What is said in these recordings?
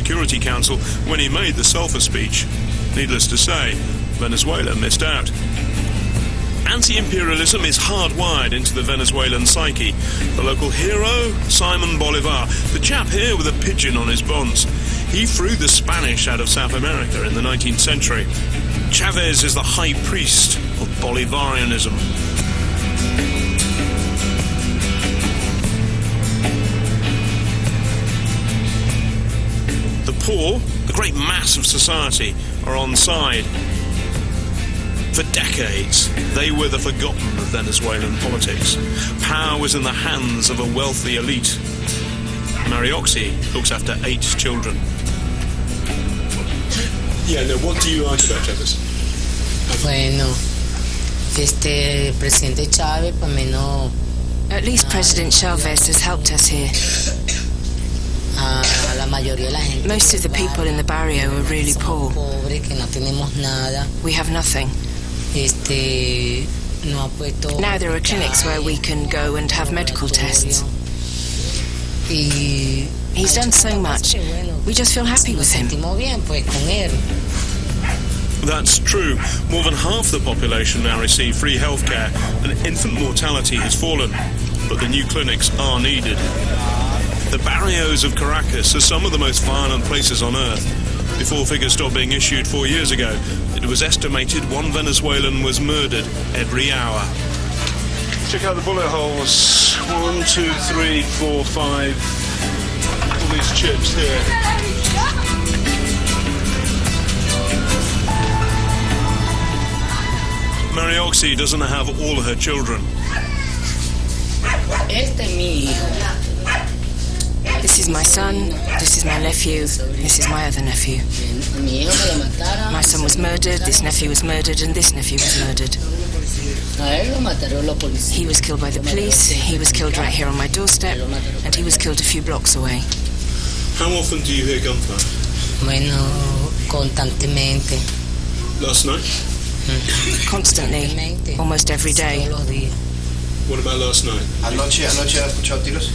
Security Council when he made the sulphur speech. Needless to say, Venezuela missed out. Anti-imperialism is hardwired into the Venezuelan psyche. The local hero, Simon Bolivar, the chap here with a pigeon on his bonds. He threw the Spanish out of South America in the 19th century. Chavez is the high priest of Bolivarianism. The poor, the great mass of society, are on side. For decades, they were the forgotten of Venezuelan politics. Power was in the hands of a wealthy elite. Marioxy looks after 8 children. Yeah, no, what do you like about Chavez? Bueno, Presidente Chavez, por menos. At least President Chavez has helped us here. Most of the people in the barrio are really poor. We have nothing. Now there are clinics where we can go and have medical tests. He's done so much. We just feel happy with him. That's true. More than half the population now receive free healthcare, and infant mortality has fallen. But the new clinics are needed. The barrios of Caracas are some of the most violent places on earth. Before figures stopped being issued 4 years ago, it was estimated 1 Venezuelan was murdered every hour. Check out the bullet holes. 1, 2, 3, 4, 5. All these chips here. Marioxy doesn't have all her children. This is my son, this is my nephew, this is my other nephew. My son was murdered, this nephew was murdered, and this nephew was murdered. He was killed by the police, he was killed right here on my doorstep, and he was killed a few blocks away. How often do you hear gunfire? Bueno, constantemente. Last night? Constantly, almost every day. What about last night? Anoche has escuchado tiros?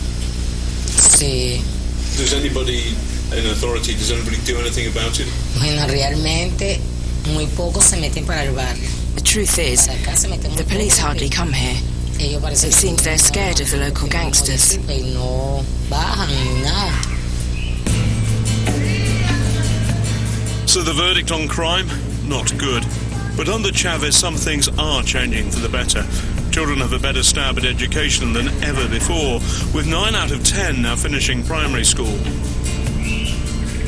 Sí. Does anybody in authority, does anybody do anything about it? Bueno, realmente muy pocos se meten para el barrio. The truth is, the police hardly come here. It seems they're scared of the local gangsters. So the verdict on crime? Not good. But under Chavez, some things are changing for the better. Children have a better stab at education than ever before, with 9 out of 10 now finishing primary school.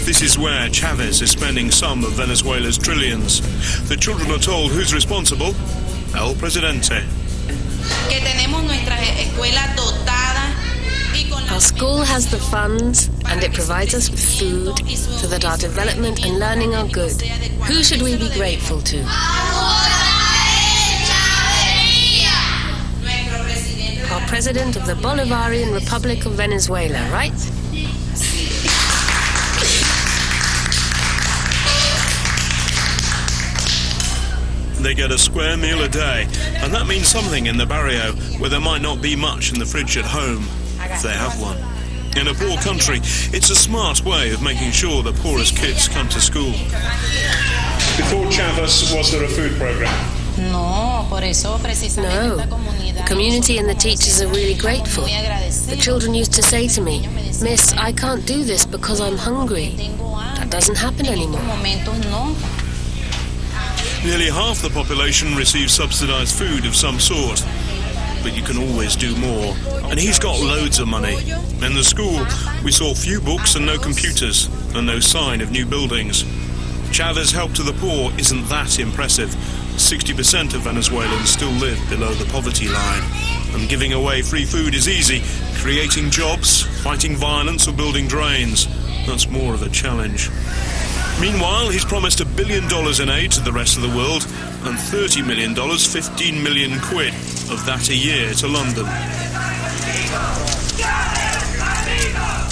This is where Chavez is spending some of Venezuela's trillions. The children are told who's responsible. El Presidente. Our school has the funds and it provides us with food so that our development and learning are good. Who should we be grateful to? Our President of the Bolivarian Republic of Venezuela, right? They get a square meal a day, and that means something in the barrio where there might not be much in the fridge at home, if they have one. In a poor country, it's a smart way of making sure the poorest kids come to school. Before Chavez, was there a food program? No, the community and the teachers are really grateful. The children used to say to me, "Miss, I can't do this because I'm hungry." That doesn't happen anymore. Nearly half the population receives subsidized food of some sort. But you can always do more. And he's got loads of money. In the school, we saw few books and no computers, and no sign of new buildings. Chavez's help to the poor isn't that impressive. 60% of Venezuelans still live below the poverty line. And giving away free food is easy. Creating jobs, fighting violence, or building drains, that's more of a challenge. Meanwhile, he's promised $1 billion in aid to the rest of the world, and $30 million, 15 million quid of that a year to London.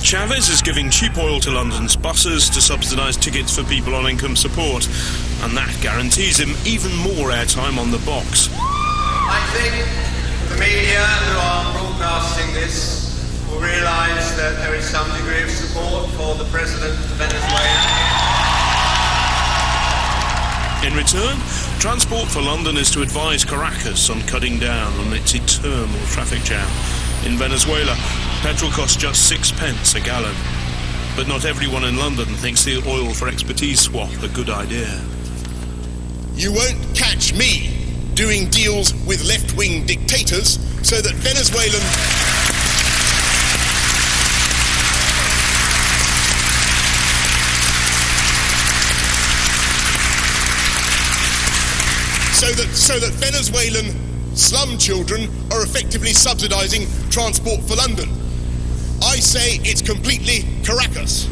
Chavez is giving cheap oil to London's buses to subsidise tickets for people on income support, and that guarantees him even more airtime on the box. I think the media who are broadcasting this will realise that there is some degree of support for the President of Venezuela. In return, Transport for London is to advise Caracas on cutting down on its eternal traffic jam. In Venezuela, petrol costs just 6 pence a gallon. But not everyone in London thinks the oil for expertise swap a good idea. You won't catch me doing deals with left-wing dictators so that Venezuelan... So that Venezuelan slum children are effectively subsidising Transport for London. I say it's completely Caracas.